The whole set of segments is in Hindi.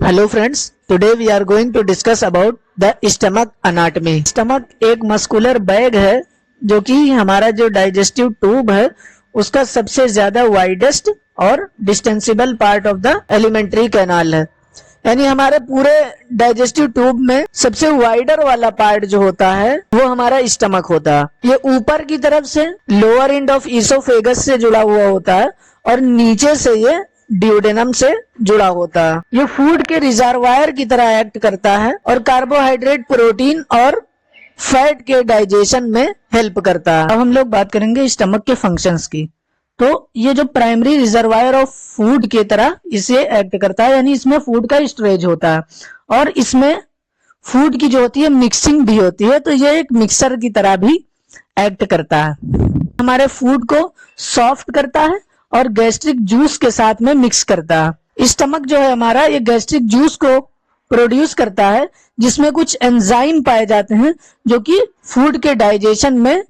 Hello friends, today we are going to discuss about the stomach anatomy. Stomach एक मस्कुलर बैग है जो कि हमारा जो डाइजेस्टिव ट्यूब है उसका सबसे ज्यादा वाइडेस्ट और distensible part of the elementary canal है। यानी हमारे पूरे डाइजेस्टिव ट्यूब में सबसे वाइडर वाला पार्ट जो होता है वो हमारा स्टमक होता है। ये ऊपर की तरफ से लोअर एंड ऑफ ईसोफेगस से जुड़ा हुआ होता है और नीचे से ये ड्यूडेनम से जुड़ा होता है। ये फूड के रिजर्वायर की तरह एक्ट करता है और कार्बोहाइड्रेट, प्रोटीन और फैट के डाइजेशन में हेल्प करता है। अब हम लोग बात करेंगे स्टमक के फंक्शंस की। तो ये जो प्राइमरी रिजर्वायर ऑफ फूड की तरह इसे एक्ट करता है, यानी इसमें फूड का स्टोरेज होता है और इसमें फूड की जो होती है मिक्सिंग भी होती है, तो ये एक मिक्सर की तरह भी एक्ट करता है। हमारे फूड को सॉफ्ट करता है और गैस्ट्रिक जूस के साथ में मिक्स करता है। स्टमक जो है हमारा ये गैस्ट्रिक जूस को प्रोड्यूस करता है जिसमें कुछ एंजाइम पाए जाते हैं जो कि फूड के डाइजेशन में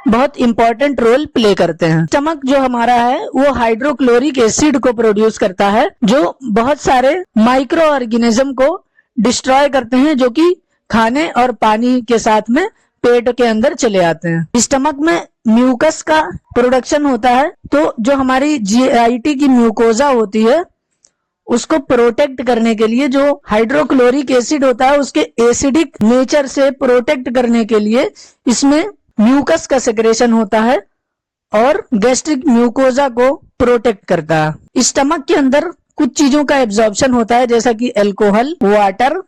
बहुत इंपॉर्टेंट रोल प्ले करते हैं। स्टमक जो हमारा है वो हाइड्रोक्लोरिक एसिड को प्रोड्यूस करता है जो बहुत सारे माइक्रो ऑर्गेनिज्म को डिस्ट्रॉय करते हैं जो कि खाने और पानी के साथ में पेट के अंदर चले आते हैं। स्टमक में म्यूकस का प्रोडक्शन होता है, तो जो हमारी जीआईटी की म्यूकोजा होती है उसको प्रोटेक्ट करने के लिए जो हाइड्रोक्लोरिक एसिड होता है उसके एसिडिक नेचर से प्रोटेक्ट करने के लिए इसमें म्यूकस का सेक्रेशन होता है और गैस्ट्रिक म्यूकोजा को प्रोटेक्ट करता है। स्टमक के अंदर कुछ चीजों का एब्जॉर्प्शन होता है जैसा कि अल्कोहल, वाटर,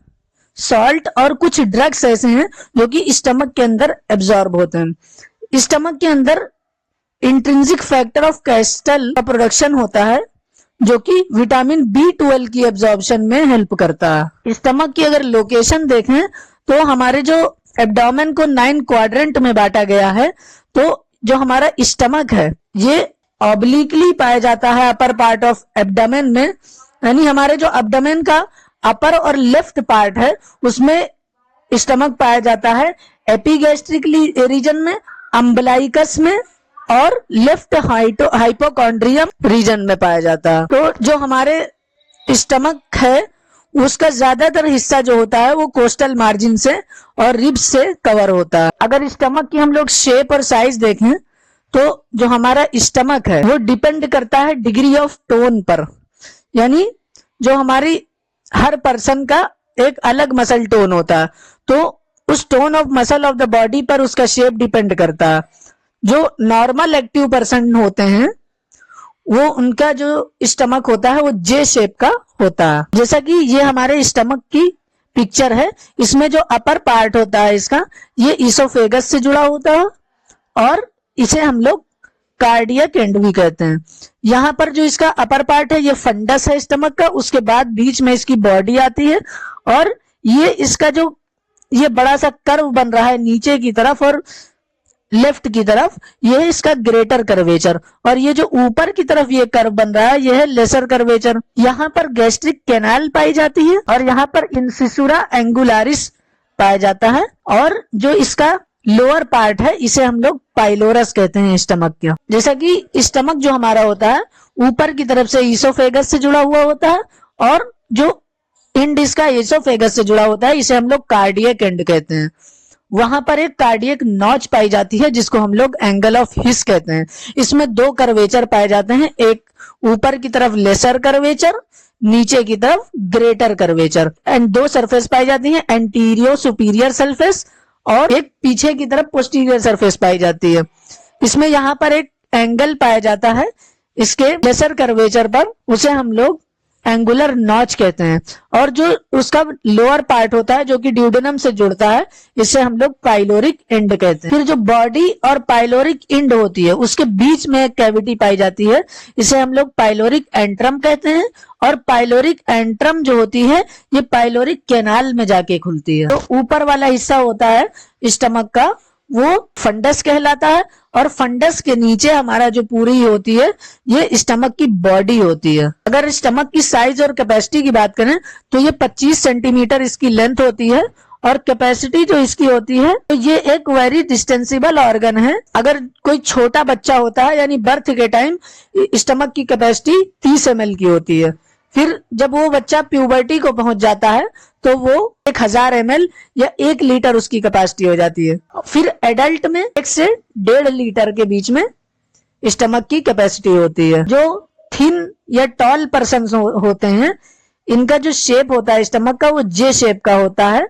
सॉल्ट और कुछ ड्रग्स ऐसे हैं जो कि स्टमक के अंदर एब्जॉर्ब होते हैं। स्टमक के अंदर इंट्रिंसिक फैक्टर ऑफ कैस्टल का प्रोडक्शन होता है जो कि विटामिन B12 की एब्जॉर्प्शन में हेल्प करता है। स्टमक की अगर लोकेशन देखें तो हमारे जो एब्डोमेन को 9 क्वाड्रेंट में बांटा गया है, तो जो हमारा स्टमक है ये ऑब्लिकली पाया जाता है अपर पार्ट ऑफ एब्डोमेन में, यानी हमारे जो एब्डोमेन का अपर और लेफ्ट पार्ट है उसमें स्टमक पाया जाता है। एपिगैस्ट्रिक रीजन में, अम्बलाइकस में और लेफ्ट हाइपोकॉन्ड्रियम रीजन में पाया जाता है। तो जो हमारे स्टमक है उसका ज्यादातर हिस्सा जो होता है वो कोस्टल मार्जिन से और रिब्स से कवर होता है। अगर स्टमक की हम लोग शेप और साइज देखें तो जो हमारा स्टमक है वो डिपेंड करता है डिग्री ऑफ टोन पर, यानी जो हमारी हर पर्सन का एक अलग मसल टोन होता है, तो उस tone of muscle of the body पर उसका शेप डिपेंड करता है। जो नॉर्मल एक्टिव पर्सन होते हैं वो उनका जो स्टमक होता है वो जे शेप का होता है। जैसा कि ये हमारे स्टमक की पिक्चर है, इसमें जो अपर पार्ट होता है इसका ये ईसोफेगस से जुड़ा होता है और इसे हम लोग कार्डियक एंड भी कहते हैं। यहाँ पर जो इसका अपर पार्ट है ये फंडस है स्टमक का, उसके बाद बीच में इसकी बॉडी आती है और ये इसका जो ये बड़ा सा कर्व बन रहा है नीचे की तरफ और लेफ्ट की तरफ, ये है इसका ग्रेटर कर्वेचर, और ये जो ऊपर की तरफ ये कर्व बन रहा है ये है लेसर कर्वेचर। यहाँ पर गैस्ट्रिक कैनाल पाई जाती है और यहाँ पर इंसिसुरा एंगुलारिस पाया जाता है और जो इसका लोअर पार्ट है इसे हम लोग पाइलोरस कहते हैं स्टमक का। जैसा कि स्टमक जो हमारा होता है ऊपर की तरफ से ईसोफेगस से जुड़ा हुआ होता है और जो एंड इसका ईसोफेगस से जुड़ा होता है इसे हम लोग कार्डियक एंड कहते हैं। वहां पर एक कार्डियक नॉच पाई जाती है जिसको हम लोग एंगल ऑफ हिस कहते हैं। इसमें 2 कर्वेचर पाए जाते हैं, एक ऊपर की तरफ लेसर कर्वेचर, नीचे की तरफ ग्रेटर कर्वेचर, एंड 2 सरफेस पाई जाती हैं, एंटीरियर सुपीरियर सरफेस और एक पीछे की तरफ पोस्टीरियर सरफेस पाई जाती है। इसमें यहाँ पर एक एंगल पाया जाता है इसके लेसर कर्वेचर पर, उसे हम लोग एंगुलर नॉच कहते हैं, और जो उसका लोअर पार्ट होता है जो कि ड्यूडेनम से जुड़ता है इसे हम लोग पाइलोरिक एंड कहते हैं। फिर जो बॉडी और पाइलोरिक एंड होती है उसके बीच में एक कैविटी पाई जाती है, इसे हम लोग पाइलोरिक एंट्रम कहते हैं, और पाइलोरिक एंट्रम जो होती है ये पाइलोरिक कैनाल में जाके खुलती है। तो ऊपर वाला हिस्सा होता है स्टमक का वो फंडस कहलाता है और फंडस के नीचे हमारा जो पूरी होती है ये स्टमक की बॉडी होती है। अगर स्टमक की साइज और कैपेसिटी की बात करें तो ये 25 सेंटीमीटर इसकी लेंथ होती है और कैपेसिटी जो इसकी होती है तो ये एक वेरी डिस्टेंसिबल ऑर्गन है। अगर कोई छोटा बच्चा होता है यानी बर्थ के टाइम स्टमक की कैपेसिटी 30 ml की होती है, फिर जब वो बच्चा प्यूबर्टी को पहुंच जाता है तो वो 1000 ml या 1 लीटर उसकी कैपेसिटी हो जाती है। फिर एडल्ट में 1 से 1.5 लीटर के बीच में स्टमक की कैपेसिटी होती है। जो थिन या टॉल पर्सन होते हैं, इनका जो शेप होता है स्टमक का वो जे शेप का होता है,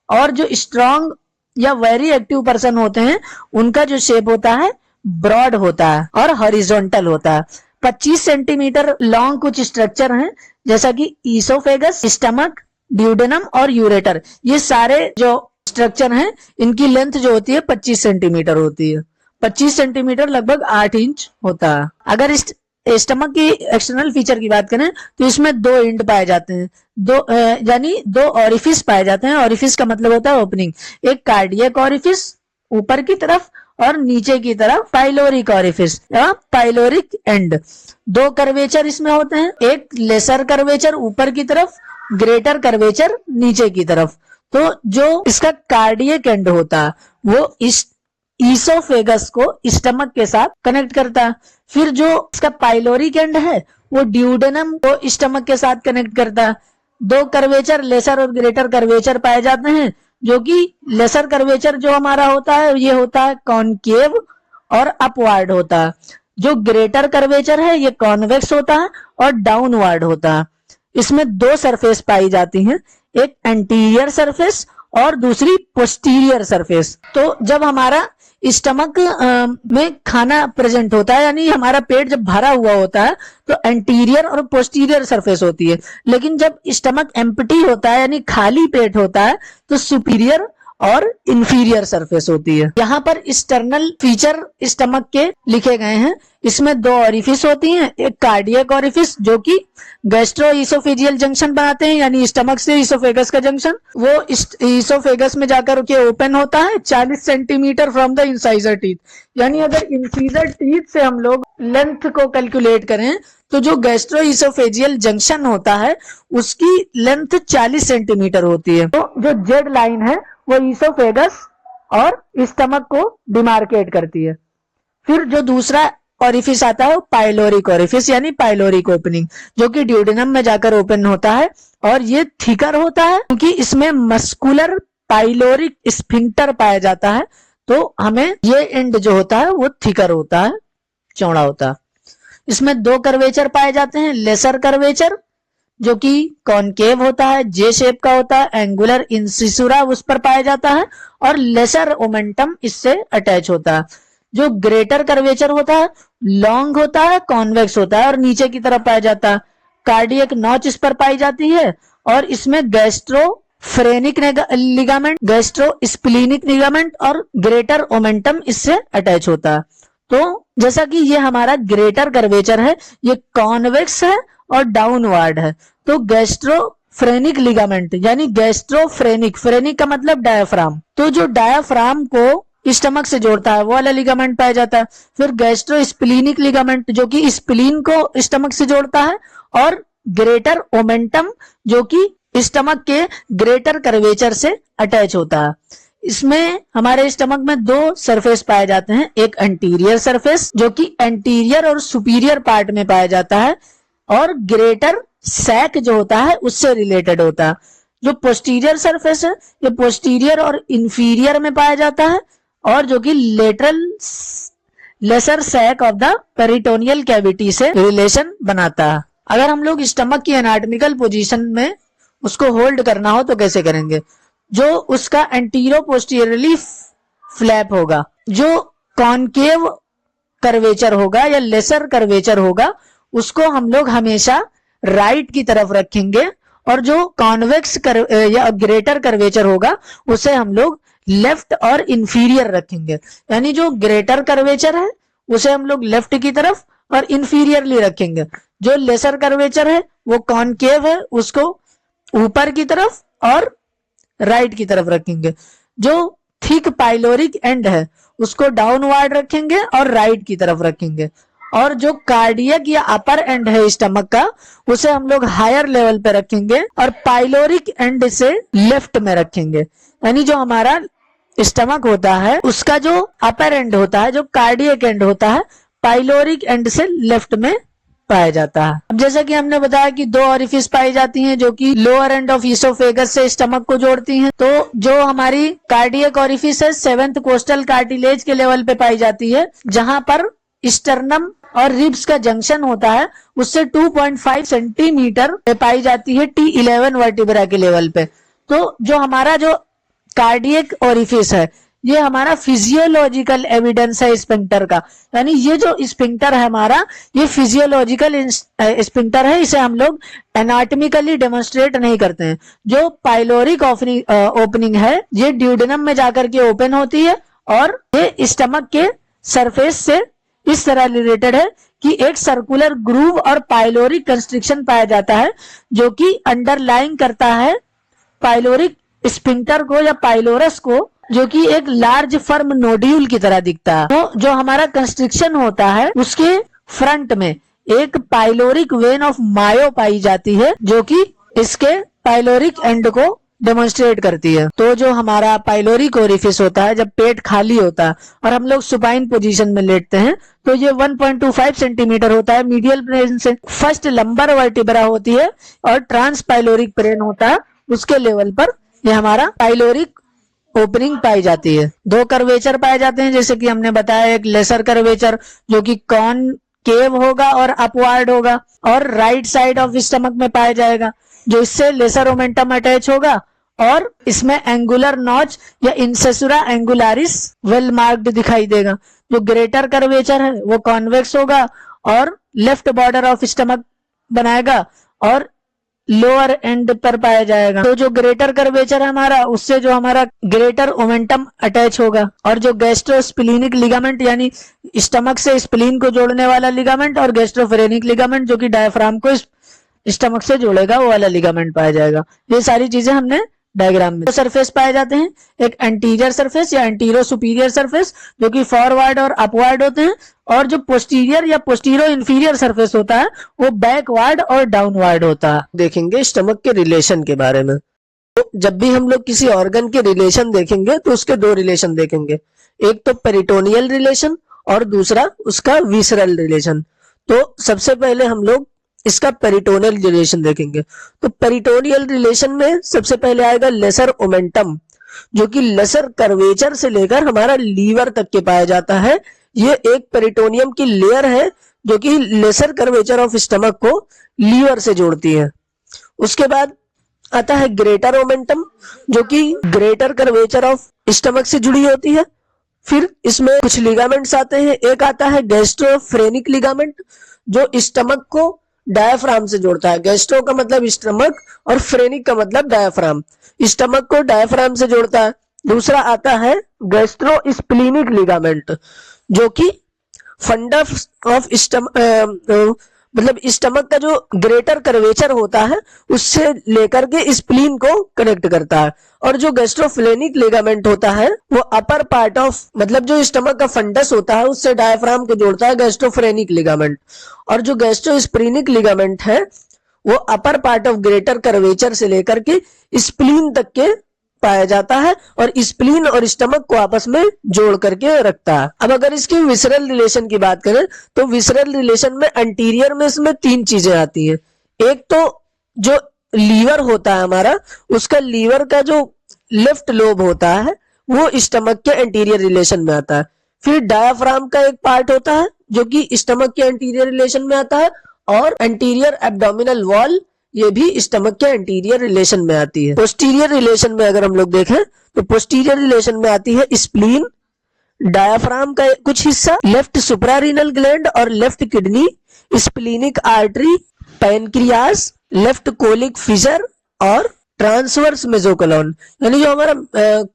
और जो स्ट्रॉन्ग या वेरी एक्टिव पर्सन होते हैं उनका जो शेप होता है ब्रॉड होता है और हॉरिजॉन्टल होता है। 25 सेंटीमीटर लॉन्ग कुछ स्ट्रक्चर हैं, जैसा कि ईसोफेगस, स्टमक, ड्यूडेनम और यूरेटर। ये सारे जो स्ट्रक्चर हैं इनकी लेंथ जो होती है 25 सेंटीमीटर होती है। 25 सेंटीमीटर लगभग 8 इंच होता है। अगर इस स्टमक की एक्सटर्नल फीचर की बात करें तो इसमें 2 एंड पाए जाते हैं, यानी 2 ऑरिफिस पाए जाते हैं। ऑरिफिस का मतलब होता है ओपनिंग। एक कार्डियक ऑरिफिस ऊपर की तरफ और नीचे की तरफ पाइलोरिक ऑरिफिस या पाइलोरिक एंड। 2 कर्वेचर इसमें होते हैं, एक लेसर कर्वेचर ऊपर की तरफ, ग्रेटर कर्वेचर नीचे की तरफ। तो जो इसका कार्डियक एंड होता है वो इस ईसोफेगस को स्टमक के साथ कनेक्ट करता है। फिर जो इसका पाइलोरिक एंड है वो ड्यूडेनम को स्टमक के साथ कनेक्ट करता है। 2 कर्वेचर लेसर और ग्रेटर कर्वेचर पाए जाते हैं, जो कि लेसर कर्वेचर जो हमारा होता है ये होता है कॉनकेव और अपवार्ड होता है। जो ग्रेटर कर्वेचर है ये कॉन्वेक्स होता है और डाउनवार्ड होता है। इसमें 2 सरफेस पाई जाती हैं, एक एंटीरियर सरफेस और दूसरी पोस्टीरियर सरफेस। तो जब हमारा स्टमक में खाना प्रेजेंट होता है, यानी हमारा पेट जब भरा हुआ होता है, तो एंटीरियर और पोस्टीरियर सरफेस होती है। लेकिन जब स्टमक एम्प्टी होता है यानी खाली पेट होता है तो सुपीरियर और इंफीरियर सरफेस होती है। यहाँ पर एक्सटर्नल फीचर स्टमक के लिखे गए हैं। इसमें 2 ऑरिफिस होती हैं, एक कार्डियक ऑरिफिस जो कि गैस्ट्रो ईसोफेजियल जंक्शन बनाते हैं, यानी स्टमक से ईसोफेगस का जंक्शन, वो ईसोफेगस में जाकर के ओपन होता है 40 centimetre from the incisor teeth. यानी अगर इंसाइजर टीथ से हम लोग लेंथ को कैलकुलेट करें तो जो गैस्ट्रो ईसोफेजियल जंक्शन होता है उसकी लेंथ 40 सेंटीमीटर होती है। तो जो जेड लाइन है वो ईसोफेगस और स्टमक को डिमार्केट करती है। फिर जो दूसरा ऑरिफिस आता है पाइलोरिक ऑरिफिस यानी पाइलोरिक ओपनिंग, जो कि ड्यूडेनम में जाकर ओपन होता है और ये थिकर होता है क्योंकि इसमें मस्कुलर पाइलोरिक स्फिंक्टर पाया जाता है। तो हमें ये एंड जो होता है वो थिकर होता है, चौड़ा होता है। इसमें 2 कर्वेचर पाए जाते हैं, लेसर कर्वेचर जो कि कॉनकेव होता है, जे शेप का होता है, एंगुलर इंसिसुरा उस पर पाया जाता है, और लेसर ओमेंटम इससे अटैच होता है। जो ग्रेटर कर्वेचर होता है लॉन्ग होता है, कॉन्वेक्स होता है और नीचे की तरफ पाया जाता है। कार्डियक नॉच इस पर पाई जाती है और इसमें गैस्ट्रोफ्रेनिक लिगामेंट, गैस्ट्रोस्प्लीनिक लिगामेंट और ग्रेटर ओमेंटम इससे अटैच होता है। तो जैसा कि ये हमारा ग्रेटर कर्वेचर है, ये कॉन्वेक्स है और डाउनवार्ड है। तो गैस्ट्रोफ्रेनिक लिगामेंट यानी गैस्ट्रोफ्रेनिक, फ्रेनिक का मतलब डायाफ्राम, तो जो डायाफ्राम को स्टमक से जोड़ता है वो वाला लिगामेंट पाया जाता है। फिर गैस्ट्रोस्प्लीनिक लिगामेंट जो कि स्प्लीन को स्टमक से जोड़ता है, और ग्रेटर ओमेंटम जो कि स्टमक के ग्रेटर कर्वेचर से अटैच होता है। इसमें हमारे स्टमक में 2 सरफेस पाए जाते हैं, एक एंटीरियर सरफेस जो कि एंटीरियर और सुपीरियर पार्ट में पाया जाता है और ग्रेटर सैक जो होता है उससे रिलेटेड होता है। जो पोस्टीरियर सरफेस है ये पोस्टीरियर और इंफीरियर में पाया जाता है और जो कि lesser sac of the peritoneal cavity से रिलेशन बनाता है। अगर हम लोग स्टमक की एनाटॉमिकल पोजीशन में उसको होल्ड करना हो तो कैसे करेंगे? जो उसका एंटीरो पोस्टीरियरली फ्लैप होगा, जो कॉनकेव कर्वेचर होगा या लेसर कर्वेचर होगा, उसको हम लोग हमेशा राइट की तरफ रखेंगे, और जो कॉन्वेक्स या ग्रेटर कर्वेचर होगा उसे हम लोग लेफ्ट और इंफीरियर रखेंगे। यानी जो ग्रेटर कर्वेचर है उसे हम लोग लेफ्ट की तरफ और इंफीरियरली रखेंगे। जो लेसर कर्वेचर है वो कॉनकेव है, उसको ऊपर की तरफ और राइट की तरफ रखेंगे। जो थिक पाइलोरिक एंड है उसको डाउनवार्ड रखेंगे और राइट की तरफ रखेंगे, और जो कार्डियक या अपर एंड है स्टमक का उसे हम लोग हायर लेवल पे रखेंगे और पाइलोरिक एंड से लेफ्ट में रखेंगे। यानी जो हमारा स्टमक होता है उसका जो अपर एंड होता है, जो कार्डियक एंड होता है, पाइलोरिक एंड से लेफ्ट में पाया जाता है। अब जैसा कि हमने बताया कि दो ऑरिफिस पाई जाती हैं जो कि लोअर एंड ऑफ ईसोफेगस से स्टमक को जोड़ती हैं। तो जो हमारी कार्डियक ऑरिफिस है 7th कोस्टल कार्टिलेज के लेवल पे पाई जाती है, जहां पर स्टर्नम और रिब्स का जंक्शन होता है उससे 2.5 सेंटीमीटर पे पाई जाती है T11 वर्टिब्रा के लेवल पे। तो जो हमारा जो कार्डियक ऑरिफिस है ये हमारा फिजियोलॉजिकल एविडेंस है स्फिंक्टर का, यानी ये जो स्फिंक्टर है हमारा ये फिजियोलॉजिकल स्फिंक्टर है, इसे हम लोग एनाटॉमिकली डेमोन्स्ट्रेट नहीं करते हैं। जो पाइलोरिक ओपनिंग है ये ड्यूडेनम में जाकर के ओपन होती है और ये स्टमक के सरफेस से इस तरह रिलेटेड है कि एक सर्कुलर ग्रूव और पाइलोरिक कंस्ट्रिक्शन पाया जाता है जो कि अंडरलाइन करता है पाइलोरिक स्फिंक्टर को या पाइलोरस को, जो कि एक लार्ज फर्म नोड्यूल की तरह दिखता है। तो जो हमारा कंस्ट्रिक्शन होता है उसके फ्रंट में एक पाइलोरिक वेन ऑफ मायो पाई जाती है जो कि इसके पाइलोरिक एंड को डेमोन्स्ट्रेट करती है। तो जो हमारा पाइलोरिक ओरिफिस होता है जब पेट खाली होता है और हम लोग सुपाइन पोजीशन में लेटते हैं तो ये 1.25 सेंटीमीटर होता है मीडियल प्लेन से। फर्स्ट लंबर वर्टिब्रा होती है और ट्रांस पाइलोरिक प्लेन होता है, उसके लेवल पर ये हमारा पाइलोरिक ओपनिंग पाई जाती है। दो कर्वेचर पाए जाते हैं जैसे कि हमने बताया, एक लेसर कर्वेचर जो कि कॉनकेव होगा और अपवार्ड होगा और राइट साइड ऑफ स्टमक में पाया जाएगा, जो इससे लेसर ओमेंटम अटैच होगा और इसमें एंगुलर नॉच या इंसेसुरा एंगुलारिस वेल मार्क्ड दिखाई देगा। जो ग्रेटर कर्वेचर है वो कॉन्वेक्स होगा और लेफ्ट बॉर्डर ऑफ स्टमक बनाएगा और लोअर एंड पर पाया जाएगा। तो जो ग्रेटर कर्वेचर है हमारा उससे जो हमारा ग्रेटर ओमेंटम अटैच होगा और जो गैस्ट्रोस्प्लीनिक लिगामेंट यानी स्टमक से स्प्लीन को जोड़ने वाला लिगामेंट और गैस्ट्रोफेरेनिक लिगामेंट जो कि डायफ्राम को स्टमक से जोड़ेगा वो वाला लिगामेंट पाया जाएगा। ये सारी चीजें हमने डायग्राम में। तो सरफेस पाए जाते हैं, एक एंटीरियर सरफेस या एंटीरो सुपीरियर सरफेस जो कि फॉरवर्ड और अपवर्ड होते हैं, और जो पोस्टीरियर या पोस्टीरो इंफीरियर सरफेस होता है वो बैकवर्ड और डाउनवर्ड होता है। देखेंगे स्टमक के रिलेशन के बारे में। तो जब भी हम लोग किसी ऑर्गन के रिलेशन देखेंगे तो उसके दो रिलेशन देखेंगे, एक तो पेरिटोनियल रिलेशन और दूसरा उसका विसरल रिलेशन। तो सबसे पहले हम लोग इसका पेरिटोनियल रिलेशन देखेंगे। तो पेरिटोनियल रिलेशन में सबसे पहले आएगा लेसर ओमेंटम जो कि लेसर कर्वेचर से लेकर हमारा लीवर तक के पाया जाता है। ये एक पेरिटोनियम की लेयर है जो कि लेसर कर्वेचर ऑफ स्टमक को लीवर से जोड़ती है। उसके बाद आता है ग्रेटर ओमेंटम जो कि ग्रेटर कर्वेचर ऑफ स्टमक से जुड़ी होती है। फिर इसमें कुछ लिगामेंट्स आते हैं, एक आता है गैस्ट्रोफ्रेनिक लिगामेंट जो स्टमक को डायफ्राम से जोड़ता है। गैस्ट्रो का मतलब स्टमक और फ्रेनिक का मतलब डायफ्राम, स्टमक को डायफ्राम से जोड़ता है। दूसरा आता है गैस्ट्रोस्प्लीनिक लिगामेंट जो कि फंडस ऑफ मतलब स्टमक का जो ग्रेटर कर्वेचर होता है उससे लेकर के स्प्लीन को कनेक्ट करता है। और जो गैस्ट्रोफ्रेनिक लिगामेंट होता है वो अपर पार्ट ऑफ मतलब जो स्टमक का फंडस होता है उससे डायफ्राम को जोड़ता है, गैस्ट्रोफ्रेनिक लिगामेंट। और जो गैस्ट्रोस्प्लीनिक लिगामेंट है वो upper part of greater curvature से लेकर के स्प्लीन तक के पाया जाता है और स्प्लीन और स्टमक को आपस में जोड़ करके रखता है। अब अगर इसकी विसरल रिलेशन की बात करें तो विसरल रिलेशन में एंटीरियर में इसमें तीन चीजें आती हैं। एक तो जो लीवर होता है हमारा, उसका लीवर का जो लेफ्ट लोब होता है वो स्टमक के एंटीरियर रिलेशन में आता है। फिर डायाफ्राम का एक पार्ट होता है जो कि स्टमक के एंटीरियर रिलेशन में आता है और एंटीरियर एब्डोमिनल वॉल ये भी स्टमक के एंटीरियर रिलेशन में आती है। पोस्टीरियर रिलेशन में अगर हम लोग देखें तो पोस्टीरियर रिलेशन में आती है स्प्लीन, डायाफ्राम का कुछ हिस्सा, लेफ्ट सुप्रारीनल ग्लैंड और left kidney, splenic artery, pancreas, left colic fissure और ट्रांसवर्स मेसोकोलोन। यानी जो हमारा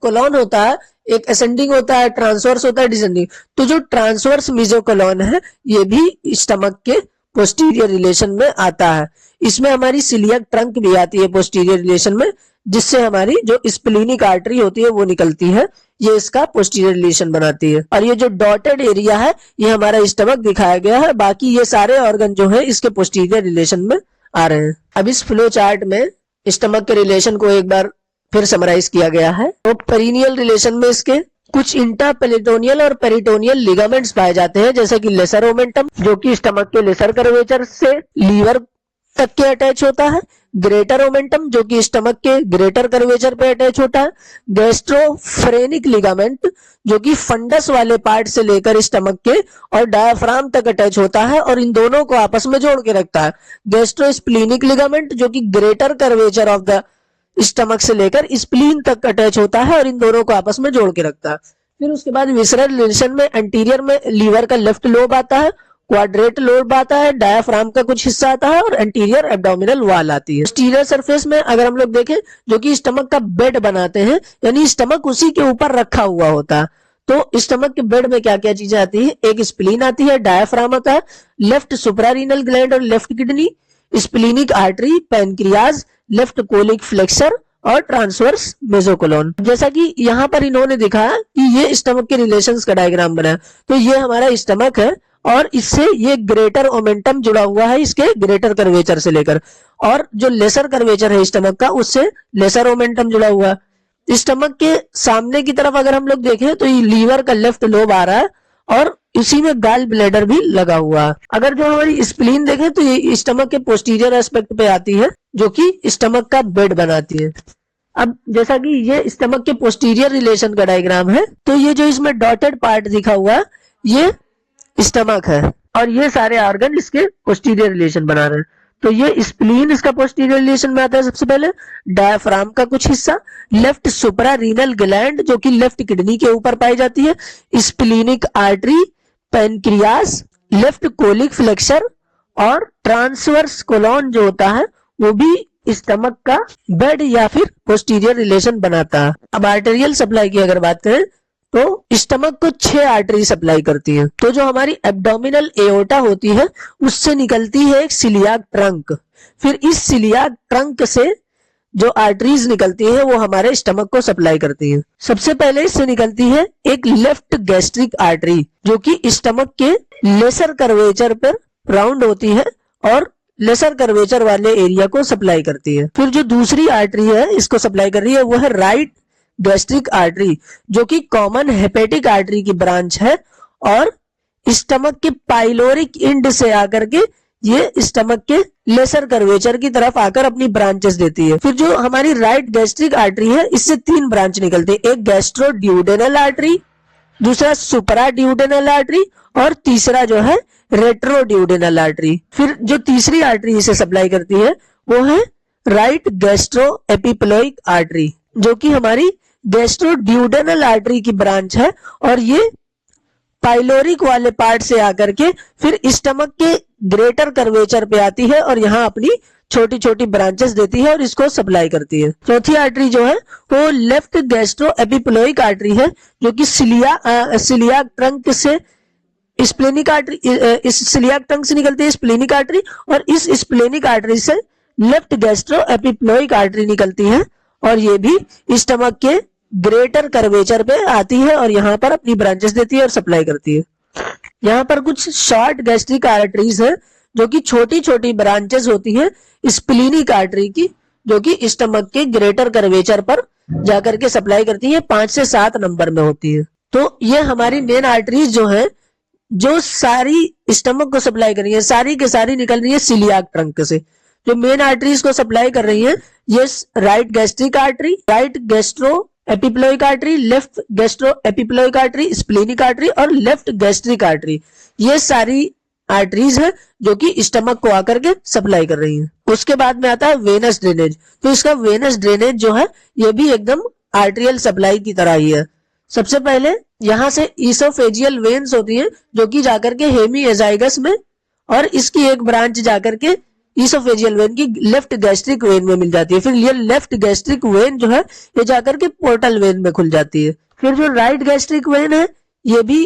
कोलोन होता है एक असेंडिंग होता है, ट्रांसवर्स होता है डिसेंडिंग। तो जो ट्रांसवर्स मेसोकोलोन है ये भी स्टमक के पोस्टीरियर रिलेशन में आता है। इसमें हमारी सिलियक ट्रंक भी आती है पोस्टीरियर रिलेशन में, जिससे हमारी जो स्प्लीनिक आर्टरी होती है वो निकलती है, ये इसका पोस्टीरियर रिलेशन बनाती है। और ये जो डॉटेड एरिया है ये हमारा स्टमक दिखाया गया है, बाकी ये सारे ऑर्गन जो है इसके पोस्टीरियर रिलेशन में आ रहे हैं। अब इस फ्लो चार्ट में स्टमक के रिलेशन को एक बार फिर समराइज किया गया है। तो पेरिनियल रिलेशन में इसके कुछ इंट्रापेरिटोनियल और पेरिटोनियल लिगामेंट्स पाए जाते हैं, जैसे कि लेसर ओमेंटम जो कि स्टमक के लेसर कर्वेचर से लीवर तक के अटैच होता है, ग्रेटर ओमेंटम जो कि स्टमक के ग्रेटर कर्वेचर पे अटैच होता है, गैस्ट्रोफ्रेनिक लिगामेंट जो कि फंडस वाले पार्ट से लेकर स्टमक के और डायाफ्राम तक अटैच होता है और इन दोनों को आपस में जोड़ के रखता है, गैस्ट्रोस्प्लीनिक लिगामेंट जो कि greater curvature of the stomach से लेकर स्प्लीन तक अटैच होता है और इन दोनों को आपस में जोड़ के रखता है। फिर उसके बाद विसरल रिलेशन में एंटीरियर में लीवर का लेफ्ट लोब आता है, क्वाड्रेट लोब आता है, डायाफ्राम का कुछ हिस्सा आता है और एंटीरियर एब्डोमिनल वॉल आती है। पोस्टीरियर सरफेस में अगर हम लोग देखें जो कि स्टमक का बेड बनाते हैं, यानी स्टमक उसी के ऊपर रखा हुआ होता है, तो स्टमक के बेड में क्या क्या चीजें आती है, एक स्प्लीन आती है, डायाफ्राम आता है, लेफ्ट सुप्रारीनल ग्लैंड और left kidney, splenic artery, pancreas, left colic flexor और ट्रांसवर्स मेसोकोलोन। जैसा कि यहाँ पर इन्होंने दिखाया कि ये स्टमक के रिलेशंस का डायग्राम बना है, तो ये हमारा स्टमक है और इससे ये ग्रेटर ओमेंटम जुड़ा हुआ है इसके ग्रेटर कर्वेचर से लेकर, और जो लेसर कर्वेचर है स्टमक का उससे लेसर ओमेंटम जुड़ा हुआ है। स्टमक के सामने की तरफ अगर हम लोग देखें तो ये लीवर का लेफ्ट लोब आ रहा है और इसी में गाल ब्लैडर भी लगा हुआ है। अगर जो हमारी स्प्लीन देखें तो ये स्टमक के पोस्टीरियर एस्पेक्ट पे आती है जो कि स्टमक का बेड बनाती है। अब जैसा कि ये स्टमक के पोस्टीरियर रिलेशन का डायग्राम है, तो ये जो इसमें डॉटेड पार्ट दिखा हुआ है ये स्टमक है और ये सारे ऑर्गन इसके पोस्टीरियर रिलेशन बना रहे हैं। तो ये स्प्लीन इसका पोस्टीरियर रिलेशन में आता है सबसे पहले, डायाफ्राम का कुछ हिस्सा, लेफ्ट सुप्रारीनल ग्लैंड जो कि लेफ्ट किडनी के ऊपर पाई जाती है, splenic artery, pancreas, left colic flexor और ट्रांसवर्स कोलोन जो होता है वो भी स्टमक का बेड या फिर पोस्टीरियर रिलेशन बनाता है। अब आर्टेरियल सप्लाई की अगर बात करें तो स्टमक को 6 आर्टरी सप्लाई करती है। तो जो हमारी एब्डोमिनल एओर्टा होती है उससे निकलती है एक सिलियाक ट्रंक, फिर इस सिलियाक ट्रंक से जो आर्टरीज निकलती है वो हमारे स्टमक को सप्लाई करती है। सबसे पहले इससे निकलती है एक लेफ्ट गैस्ट्रिक आर्टरी जो कि स्टमक के लेसर कर्वेचर पर राउंड होती है और लेसर कर्वेचर वाले एरिया को सप्लाई करती है। फिर जो दूसरी आर्टरी है इसको सप्लाई कर रही है वो है राइट गैस्ट्रिक आर्टरी जो कि कॉमन हेपेटिक आर्टरी की ब्रांच है और स्टमक के पाइलोरिक इंड से आकर के ये स्टमक के लेसर कर्वेचर की तरफ आकर अपनी ब्रांचेस देती है। फिर जो हमारी राइट गैस्ट्रिक आर्टरी है इससे 3 ब्रांच निकलती है, एक गैस्ट्रोड्यूडेनल आर्टरी, दूसरा सुपराड्यूडेनल आर्टरी और तीसरा जो है रेट्रोड्यूडेनल आर्टरी। फिर जो तीसरी आर्टरी इसे सप्लाई करती है वो है राइट गैस्ट्रो एपिप्लोइक आर्टरी जो कि हमारी गैस्ट्रोड्यूडेनल आर्टरी की ब्रांच है और ये पाइलोरिक वाले पार्ट से आकर के फिर स्टमक के ग्रेटर कर्वेचर पे आती है और यहाँ अपनी छोटी छोटी ब्रांचेस देती है और इसको सप्लाई करती है। चौथी आर्टरी जो है वो लेफ्ट गैस्ट्रो एपिप्लोइक आर्टरी है जो कि सिलियाक ट्रंक से स्प्लेनिक आर्टरी, इस सिलियाक ट्रंक से निकलती है स्प्लेनिक आर्टरी और इस स्प्लेनिक आर्टरी से लेफ्ट गैस्ट्रो एपिप्लोइक आर्टरी निकलती है और ये भी स्टमक के ग्रेटर कर्वेचर पे आती है और यहाँ पर अपनी ब्रांचेस देती है और सप्लाई करती है। यहाँ पर कुछ शॉर्ट गैस्ट्रिक आर्टरीज है जो कि छोटी छोटी ब्रांचेस होती है स्प्लीनिक आर्टरी की जो कि स्टमक के ग्रेटर कर्वेचर पर जाकर के सप्लाई करती है, 5 से 7 नंबर में होती है। तो ये हमारी मेन आर्टरीज जो है जो सारी स्टमक को सप्लाई कर रही है, सारी के सारी निकल रही है सिलियाक ट्रंक से। जो मेन आर्टरीज को सप्लाई कर रही है ये right gastric artery, right gastro epiploic artery, left gastro epiploic artery, splenic artery और लेफ्ट गैस्ट्रिक आर्टरी, ये सारी आर्टरीज है जो कि स्टमक को आकर के सप्लाई कर रही है। उसके बाद में आता है वेनस ड्रेनेज। तो इसका वेनस ड्रेनेज जो है ये भी एकदम आर्टरियल सप्लाई की तरह ही है। सबसे पहले यहाँ से ईसोफेजियल वेन्स होती हैं जो कि जाकर के हेमी एजाइगस में और इसकी एक ब्रांच जाकर के ईसोफेजियल वेन की लेफ्ट गैस्ट्रिक वेन में मिल जाती है। फिर ये लेफ्ट गैस्ट्रिक वेन जो है ये जाकर के पोर्टल वेन में खुल जाती है। फिर जो राइट गैस्ट्रिक वेन है ये भी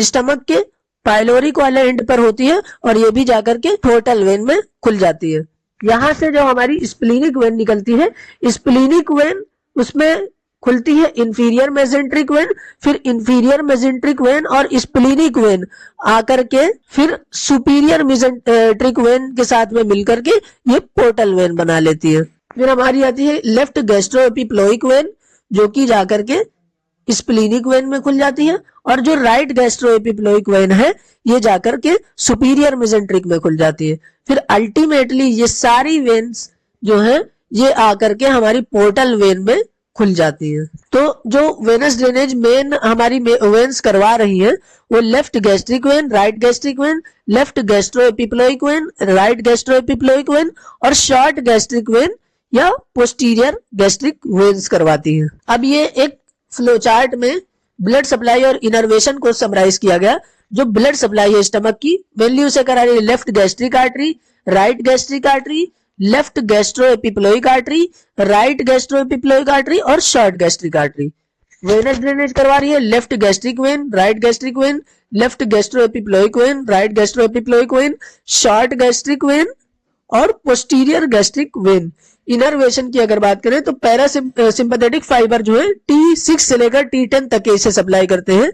स्टमक के पाइलोरिक वाले एंड पर होती है और ये भी जाकर के पोर्टल वेन में खुल जाती है। यहाँ से जो हमारी स्प्लीनिक वेन निकलती है, स्प्लीनिक वेन उसमें खुलती है इंफीरियर मेसेंट्रिक वेन, फिर इंफीरियर मेसेंट्रिक वेन और स्प्लीनिक वेन आकर के फिर सुपीरियर मेसेंट्रिक वेन के साथ में मिलकर के ये पोर्टल वेन बना लेती है। फिर हमारी आती है लेफ्ट गैस्ट्रो एपिप्लोइक वेन जो कि जाकर के स्प्लीनिक वेन में खुल जाती है, और जो राइट गैस्ट्रोएपिप्लोइक वेन है ये जाकर के सुपीरियर मेसेंट्रिक में खुल जाती है। फिर अल्टीमेटली ये सारी वेन्स जो है ये आकर के हमारी पोर्टल वेन में खुल जाती है। तो जो वेनस ड्रेनेज मेन हमारी वेन्स करवा रही है वो left gastric when, right gastric when, left gastroepiploic when, right gastroepiploic when और शॉर्ट गैस्ट्रिक वेन या पोस्टीरियर गैस्ट्रिक वेन्स करवाती है। अब ये एक फ्लो चार्ट में ब्लड सप्लाई और इनर्वेशन को समराइज किया गया। जो ब्लड सप्लाई है स्टमक की मेनली उसे करा रही है left gastric artery, right gastric artery, left gastroepiploic artery, right gastroepiploic artery और short gastric artery. Venous drainage करवा रही है left gastric when, right gastric when, left gastroepiploic when, right gastroepiploic when, short gastric when और पोस्टीरियर गैस्ट्रिक वेन। इनर्वेशन की अगर बात करें तो पैरासिम्पथेटिक फाइबर जो है T6 से लेकर T10 तक इसे सप्लाई करते हैं,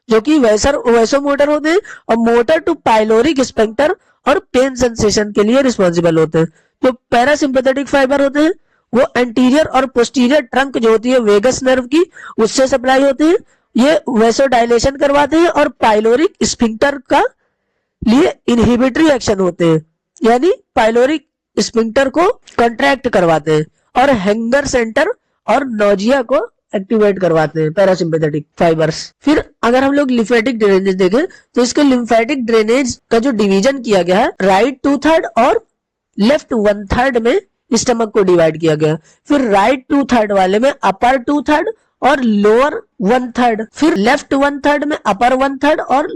जो कि वैसोमोटर होते हैं और मोटर टू पाइलोरिक स्फिंक्टर और पेन सेंसेशन के लिए रिस्पॉन्सिबल होते हैं। जो पैरासिम्पथेटिक फाइबर होते हैं वो एंटीरियर और पोस्टीरियर ट्रंक जो होती है वेगस नर्व की उससे सप्लाई होते हैं। ये वैसोडाइलेशन करवाते हैं और पाइलोरिक स्फिंक्टर का लिए इनहिबिटरी एक्शन होते हैं, यानी पाइलोरिक स्फिंक्टर को कंट्रैक्ट करवाते हैं और हैंगर सेंटर और नोजिया को एक्टिवेट करवाते हैं पैरासिम्पथेटिक फाइबर्स। फिर अगर हम लोग लिम्फेटिक ड्रेनेज देखें तो इसके लिम्फेटिक ड्रेनेज का जो डिवीजन किया गया है राइट 2/3 और लेफ्ट 1/3 में स्टमक को डिवाइड किया गया। फिर राइट 2/3 वाले में अपर 2/3 और लोअर 1/3, फिर लेफ्ट 1/3 में अपर 1/3 और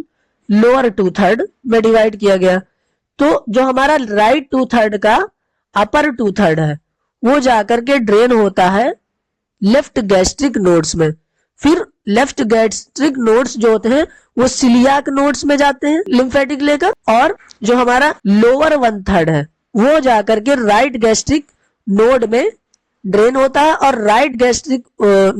लोअर 2/3 में डिवाइड किया गया। तो जो हमारा राइट 2/3 का अपर 2/3 है वो जाकर के ड्रेन होता है लेफ्ट गैस्ट्रिक नोड्स में। फिर लेफ्ट गैस्ट्रिक नोड्स जो होते हैं वो सिलियाक नोड्स में जाते हैं लिम्फेटिक लेकर, और जो हमारा लोअर 1/3 है वो जाकर के राइट गैस्ट्रिक नोड में ड्रेन होता है, और राइट गैस्ट्रिक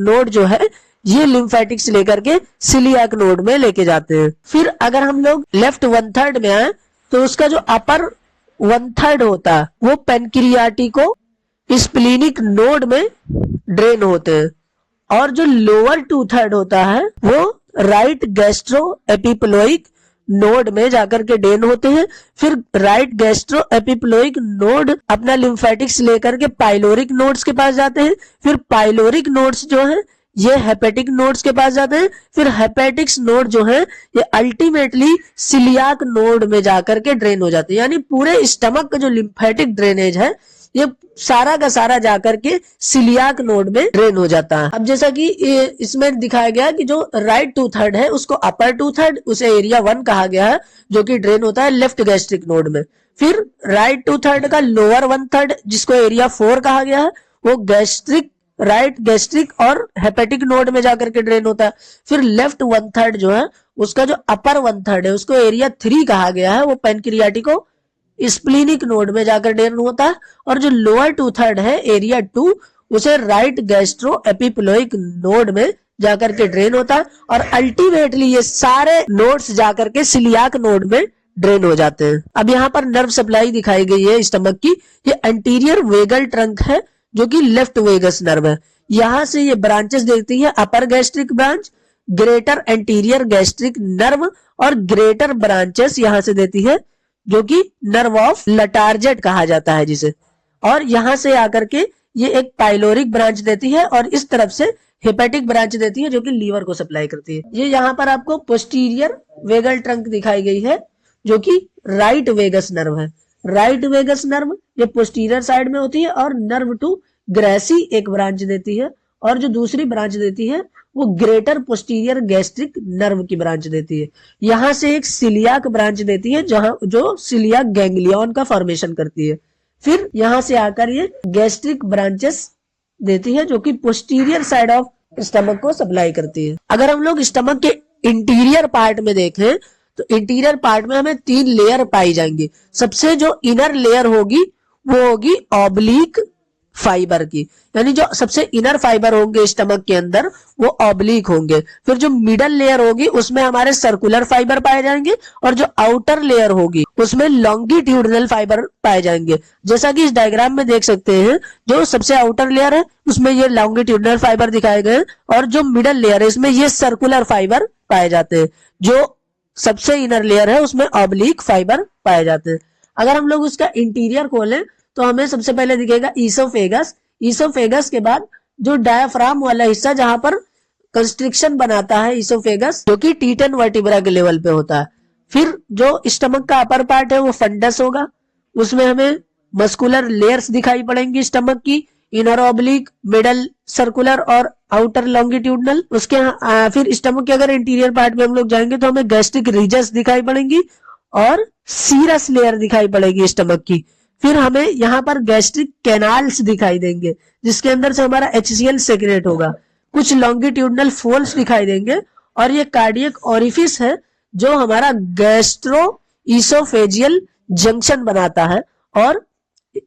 नोड जो है ये लिम्फेटिक से लेकर के सिलियाक नोड में लेके जाते हैं। फिर अगर हम लोग लेफ्ट 1/3 में आए तो उसका जो अपर 1/3 होता है वो पेनक्रियाटिको स्प्लीनिक नोड में ड्रेन होते हैं, और जो लोअर 2/3 होता है वो राइट गैस्ट्रो एपिप्लोइक नोड में जाकर के ड्रेन होते हैं। फिर राइट गैस्ट्रो एपिप्लोइक नोड अपना लिम्फेटिक्स लेकर के पाइलोरिक नोड्स के पास जाते हैं। फिर पाइलोरिक नोड्स जो है ये हेपेटिक नोड्स के पास जाते हैं। फिर हेपेटिक्स नोड जो है ये अल्टीमेटली सिलियाक नोड में जाकर के ड्रेन हो जाते हैं। यानी पूरे स्टमक का जो लिम्फेटिक ड्रेनेज है ये सारा का सारा जाकर के सिलियाक नोड में ड्रेन हो जाता है। अब जैसा कि इसमें दिखाया गया कि जो राइट 2/3 है उसको अपर 2/3 उसे एरिया 1 कहा गया है, जो कि ड्रेन होता है लेफ्ट गैस्ट्रिक नोड में। फिर राइट 2/3 का लोअर 1/3 जिसको एरिया 4 कहा गया है वो गैस्ट्रिक, राइट गैस्ट्रिक और हेपेटिक नोड में जाकर के ड्रेन होता है। फिर लेफ्ट 1/3 जो है उसका जो अपर 1/3 है उसको एरिया 3 कहा गया है, वो पेनक्रियाटिको स्प्लीनिक नोड में जाकर ड्रेन होता है। और जो लोअर 2/3 है एरिया 2 उसे राइट गैस्ट्रो एपिप्लोइक नोड में जाकर के ड्रेन होता है, और अल्टीमेटली ये सारे नोड्स जाकर के सिलियाक नोड में ड्रेन हो जाते हैं। अब यहाँ पर नर्व सप्लाई दिखाई गई है स्टमक की। ये एंटीरियर वेगल ट्रंक है जो कि लेफ्ट वेगस नर्व है। यहाँ से ये ब्रांचेस देखती है upper gastric branch, greater anterior gastric nerve और ग्रेटर ब्रांचेस यहाँ से देती है जो कि नर्व ऑफ लटार्जेट कहा जाता है जिसे, और यहां से आकर के ये एक पाइलोरिक ब्रांच देती है और इस तरफ से हेपेटिक ब्रांच देती है जो कि लीवर को सप्लाई करती है। ये यहाँ पर आपको पोस्टीरियर वेगल ट्रंक दिखाई गई है जो कि राइट वेगस नर्व है। राइट वेगस नर्व ये पोस्टीरियर साइड में होती है और नर्व टू ग्रेसी एक ब्रांच देती है, और जो दूसरी ब्रांच देती है वो ग्रेटर पोस्टीरियर गैस्ट्रिक नर्व की ब्रांच देती है। यहां से एक सिलियाक ब्रांच देती है जहां जो सिलियाक गैंग्लियन का फॉर्मेशन करती है। फिर यहां से आकर ये गैस्ट्रिक ब्रांचेस देती है जो कि पोस्टीरियर साइड ऑफ स्टमक को सप्लाई करती है। अगर हम लोग स्टमक के इंटीरियर पार्ट में देखें तो इंटीरियर पार्ट में हमें 3 लेयर पाई जाएंगी। सबसे जो इनर लेयर होगी वो होगी ऑब्लिक फाइबर की, यानी जो सबसे इनर फाइबर होंगे स्टमक के अंदर वो ऑब्लिक होंगे। फिर जो मिडल लेयर होगी उसमें हमारे सर्कुलर फाइबर पाए जाएंगे और जो आउटर लेयर होगी उसमें लॉन्गिट्यूडनल फाइबर पाए जाएंगे। जैसा कि इस डायग्राम में देख सकते हैं, जो सबसे आउटर लेयर है उसमें ये लॉन्गिट्यूडनल फाइबर दिखाए गए और जो मिडल लेयर है इसमें ये सर्कुलर फाइबर पाए जाते हैं। जो सबसे इनर लेयर है उसमें ऑब्लिक फाइबर पाए जाते हैं। अगर हम लोग उसका इंटीरियर खोलें तो हमें सबसे पहले दिखेगा ईसोफेगस। ईसोफेगस के बाद जो डायाफ्राम वाला हिस्सा जहां पर कंस्ट्रिक्शन बनाता है ईसोफेगस, जो कि T10 वर्टिब्रा के लेवल पे होता है। फिर जो स्टमक का अपर पार्ट है वो फंडस होगा, उसमें हमें मस्कुलर लेयर्स दिखाई पड़ेंगी स्टमक की, इनर ऑब्लिक, मिडल सर्कुलर और आउटर लॉन्गिट्यूडनल। उसके फिर स्टमक के अगर इंटीरियर पार्ट में हम लोग जाएंगे तो हमें गैस्ट्रिक रिजस दिखाई पड़ेंगी और सीरस लेयर दिखाई पड़ेगी स्टमक की। फिर हमें यहाँ पर गैस्ट्रिक कैनाल्स दिखाई देंगे जिसके अंदर से हमारा HCl सेक्रेट होगा। कुछ लॉन्गिट्यूडनल फोल्स दिखाई देंगे और ये कार्डियक ओरिफिस है जो हमारा गैस्ट्रो ईसोफेजियल जंक्शन बनाता है और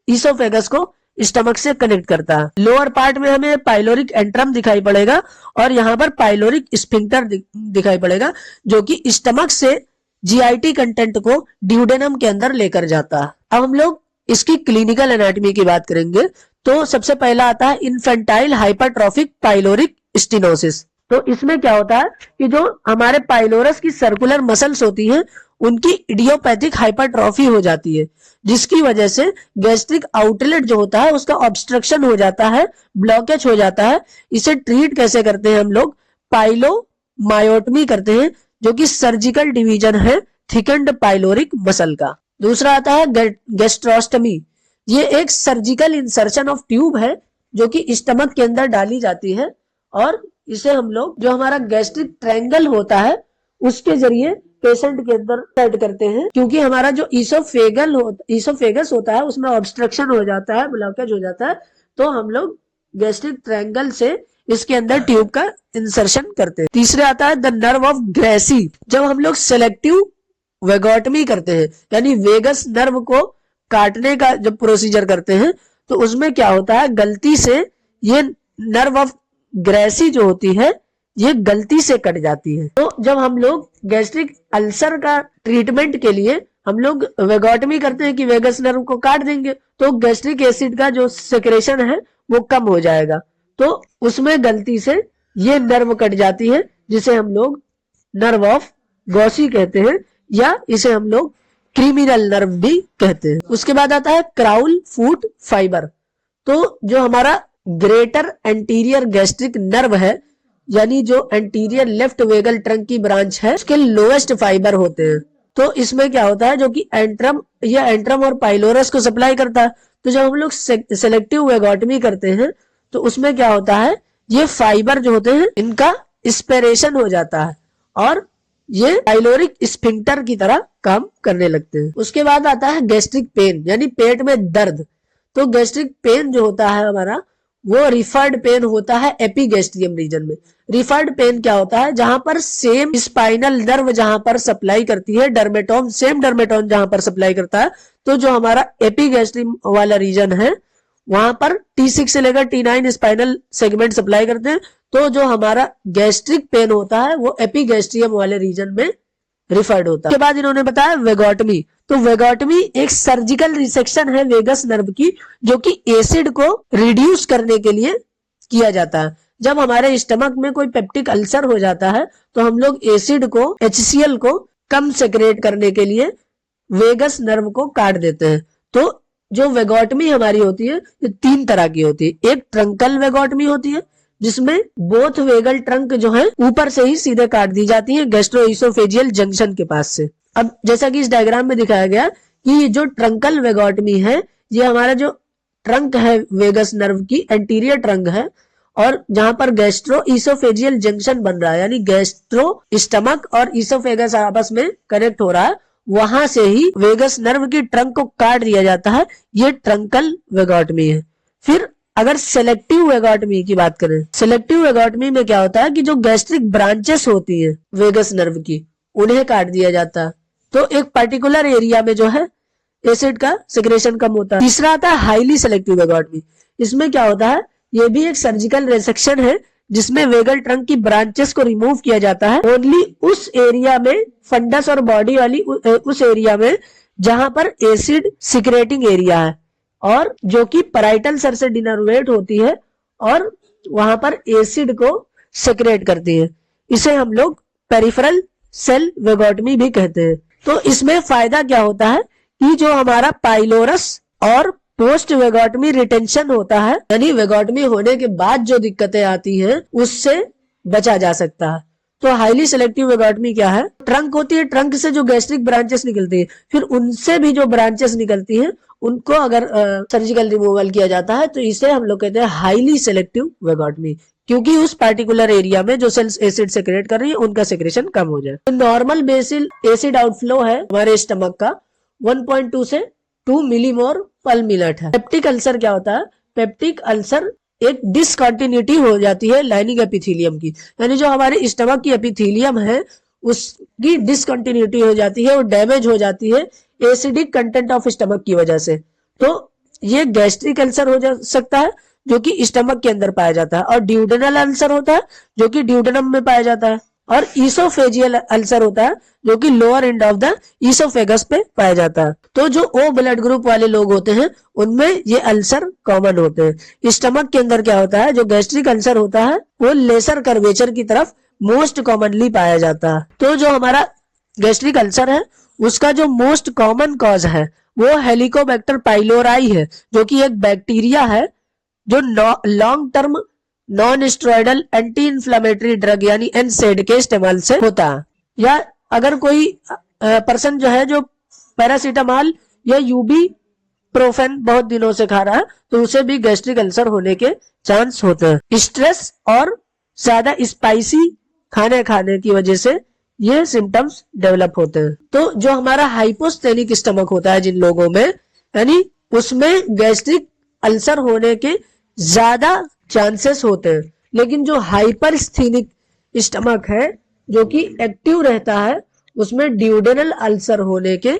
ईसोफेगस को स्टमक से कनेक्ट करता है। लोअर पार्ट में हमें पाइलोरिक एंट्रम दिखाई पड़ेगा और यहाँ पर पाइलोरिक स्फिंक्टर दिखाई पड़ेगा जो कि स्टमक से GIT कंटेंट को ड्यूडेनम के अंदर लेकर जाता है। अब हम लोग इसकी क्लिनिकल एनाटॉमी की बात करेंगे तो सबसे पहला आता है इन्फेंटाइल हाइपरट्रॉफिक पाइलोरिक स्टेनोसिस। तो इसमें क्या होता है कि जो हमारे पाइलोरस की सर्कुलर मसल्स होती हैं उनकी इडियोपैथिक हाइपरट्रॉफी हो जाती है, जिसकी वजह से गैस्ट्रिक आउटलेट जो होता है उसका ऑब्स्ट्रक्शन हो जाता है, ब्लॉकेज हो जाता है। इसे ट्रीट कैसे करते हैं हम लोग? पाइलोमायोटमी करते हैं जो कि सर्जिकल डिवीजन है थिकन्ड पाइलोरिक मसल का। दूसरा आता है गैस्ट्रोस्टमी। ये एक सर्जिकल इंसर्शन ऑफ ट्यूब है जो कि स्टमक के अंदर डाली जाती है और इसे हम लोग जो हमारा गैस्ट्रिक ट्रायंगल होता है उसके जरिए पेशेंट के अंदर सेट करते हैं, क्योंकि हमारा जो ईसोफेगस होता है उसमें ऑब्स्ट्रक्शन हो जाता है, ब्लॉकेज हो जाता है, तो हम लोग गैस्ट्रिक ट्रायंगल से इसके अंदर ट्यूब का इंसर्शन करते हैं। तीसरे आता है द नर्व ऑफ ग्रेसी। जब हम लोग सेलेक्टिव वेगोटमी करते हैं यानी वेगस नर्व को काटने का जब प्रोसीजर करते हैं तो उसमें क्या होता है, गलती से ये नर्व ऑफ ग्रेसी जो होती है ये गलती से कट जाती है। तो जब हम लोग गैस्ट्रिक अल्सर का ट्रीटमेंट के लिए हम लोग वेगोटमी करते हैं कि वेगस नर्व को काट देंगे तो गैस्ट्रिक एसिड का जो सेक्रेशन है वो कम हो जाएगा, तो उसमें गलती से ये नर्व कट जाती है जिसे हम लोग नर्व ऑफ गॉसी कहते हैं या इसे हम लोग क्रिमिनल नर्व भी कहते हैं। उसके बाद आता है क्राउल फूट फाइबर। तो जो हमारा ग्रेटर एंटीरियर गैस्ट्रिक नर्व है यानी जो एंटीरियर लेफ्ट वेगल ट्रंक की ब्रांच है उसके लोएस्ट फाइबर होते हैं। तो इसमें क्या होता है जो कि एंट्रम और पाइलोरस को सप्लाई करता है। तो जब हम लोग सेलेक्टिव वेगोटमी करते हैं तो उसमें क्या होता है, ये फाइबर जो होते हैं इनका स्पेरेशन हो जाता है और ये पाइलोरिक स्फिंक्टर की तरह काम करने लगते हैं। उसके बाद आता है गैस्ट्रिक पेन यानी पेट में दर्द। तो गैस्ट्रिक पेन जो होता है हमारा वो रिफर्ड पेन होता है एपिगैस्ट्रियम रीजन में। रिफर्ड पेन क्या होता है, जहां पर सेम स्पाइनल नर्व जहां पर सप्लाई करती है, डर्मेटोन सेम डर्मेटोन जहां पर सप्लाई करता है, तो जो हमारा एपिगैस्ट्रियम वाला रीजन है वहां पर T6 से लेकर T9 स्पाइनल सेगमेंट सप्लाई करते हैं। तो जो हमारा गैस्ट्रिक पेन होता है वो एपिगैस्ट्रियम वाले रीजन में रिफर्ड होता है। उसके बाद इन्होंने बताया वेगोटमी। तो वेगोटमी एक सर्जिकल रिसेक्शन है वेगस नर्व की जो कि एसिड को रिड्यूस करने के लिए किया जाता है। जब हमारे स्टमक में कोई पेप्टिक अल्सर हो जाता है तो हम लोग एसिड को HCl को कम सेक्रेट करने के लिए वेगस नर्व को काट देते हैं। तो जो वेगोटमी हमारी होती है ये 3 तरह की होती है। एक ट्रंकल वेगोटमी होती है जिसमें बोथ वेगल ट्रंक जो है ऊपर से ही सीधे काट दी जाती है गैस्ट्रोइसोफेजियल जंक्शन के पास से। अब जैसा कि इस डायग्राम में दिखाया गया कि जो ट्रंकल वेगोटमी है ये हमारा जो ट्रंक है वेगस नर्व की एंटीरियर ट्रंक है और जहां पर गैस्ट्रोइसोफेजियल जंक्शन बन रहा है यानी गैस्ट्रो स्टमक और इसोफेगस आपस में कनेक्ट हो रहा है, वहां से ही वेगस नर्व की ट्रंक को काट दिया जाता है। ये ट्रंकल वेगोटमी है। फिर अगर सेलेक्टिव वेगोटमी की बात करें, सेलेक्टिव वेगोटमी में क्या होता है कि जो गैस्ट्रिक ब्रांचेस होती है वेगस नर्व की उन्हें काट दिया जाता है, तो एक पर्टिकुलर एरिया में जो है एसिड का सेक्रेशन कम होता है। तीसरा आता है हाईली सेलेक्टिव वेगोटमी। इसमें क्या होता है, ये भी एक सर्जिकल रेसेक्शन है जिसमें वेगल ट्रंक की ब्रांचेस को रिमूव किया जाता है ओनली उस एरिया में, फंडस और बॉडी वाली उस एरिया में जहां पर एसिड सिक्रेटिंग एरिया है और जो कि पैराइटल सर से डिनर्वेट होती है और वहां पर एसिड को सेक्रेट करती है। इसे हम लोग पेरिफेरल सेल वेगोटमी भी कहते हैं। तो इसमें फायदा क्या होता है कि जो हमारा पाइलोरस और पोस्ट वेगोटमी रिटेंशन होता है, यानी वेगोटमी होने के बाद जो दिक्कतें आती हैं उससे बचा जा सकता है। तो हाईली सिलेक्टिव वेगोटमी क्या है, ट्रंक होती है, ट्रंक से जो गैस्ट्रिक ब्रांचेस निकलती है, फिर उनसे भी जो ब्रांचेस निकलती हैं उनको अगर सर्जिकल रिमूवल किया जाता है तो इसे हम लोग कहते हैं हाईली सिलेक्टिव वेगोटमी, क्योंकि उस पार्टिकुलर एरिया में जो सेल्स एसिड सेक्रेट कर रही है उनका सेक्रेशन कम हो जाए। तो नॉर्मल बेसिल एसिड आउटफ्लो है हमारे स्टमक का 1.2 से 2 मिलीमोल पर मिनट है। पेप्टिक अल्सर क्या होता है, पेप्टिक अल्सर एक डिसकंटिन्यूटी हो जाती है लाइनिंग एपिथेलियम की, यानी जो हमारे स्टमक की एपिथेलियम है उसकी डिसकंटिन्यूटी हो जाती है और डैमेज हो जाती है एसिडिक कंटेंट ऑफ स्टमक की वजह से। तो ये गैस्ट्रिक अल्सर हो जा सकता है जो कि स्टमक के अंदर पाया जाता है, और ड्यूडेनल अल्सर होता है जो कि ड्यूडेनम में पाया जाता है, और ईसोफेजियल अल्सर होता है जो कि lower end of the oesophagus पे पाया जाता है। तो जो ओ ब्लड ग्रुप वाले लोग होते हैं उनमें ये अल्सर कॉमन होते हैं। स्टमक के अंदर क्या होता है, जो गैस्ट्रिक अल्सर होता है वो लेसर कर्वेचर की तरफ मोस्ट कॉमनली पाया जाता है। तो जो हमारा गैस्ट्रिक अल्सर है उसका जो मोस्ट कॉमन कॉज है वो हेलिकोबैक्टर पाइलोराई है, जो कि एक बैक्टीरिया है जो long term non steroidal anti inflammatory drug यानी एनसेड के इस्तेमाल से होता है। या अगर कोई पर्सन जो है जो पैरासीटामॉल या यूबी प्रोफेन बहुत दिनों से खा रहा है तो उसे भी गैस्ट्रिक अल्सर होने के चांस होते हैं। स्ट्रेस और ज्यादा स्पाइसी खाने की वजह से ये सिम्टम्स डेवलप होते हैं। तो जो हमारा हाइपोस्थेनिक स्टमक होता है जिन लोगों में, यानी उसमें गैस्ट्रिक अल्सर होने के ज्यादा चांसेस होते हैं, लेकिन जो हाइपरस्थेनिक स्टमक है जो कि एक्टिव रहता है उसमें ड्यूडेनल अल्सर होने के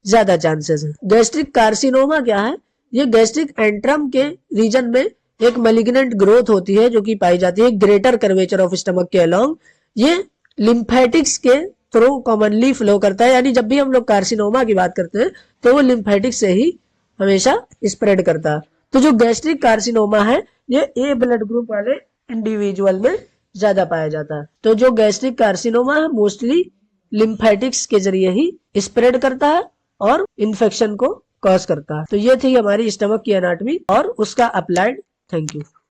ज्यादा चांसेस हैं। गैस्ट्रिक कार्सिनोमा क्या है, ये गैस्ट्रिक एंट्रम के रीजन में एक मैलिग्नेंट ग्रोथ होती है जो कि पाई जाती है ग्रेटर कर्वेचर ऑफ स्टमक के अलोंग। ये लिम्फेटिक्स के थ्रू कॉमनली फ्लो करता है, यानी जब भी हम लोग कार्सिनोमा की बात करते हैं तो वो लिम्फेटिक्स से ही हमेशा स्प्रेड करता है। तो जो गैस्ट्रिक कार्सिनोमा है ये ए ब्लड ग्रुप वाले इंडिविजुअल में ज्यादा पाया जाता है। तो जो गैस्ट्रिक कार्सिनोमा है मोस्टली लिम्फेटिक्स के जरिए ही स्प्रेड करता है और इन्फेक्शन को कॉज करता है। तो ये थी हमारी स्टमक की एनाटॉमी और उसका अप्लाइड। Thank you.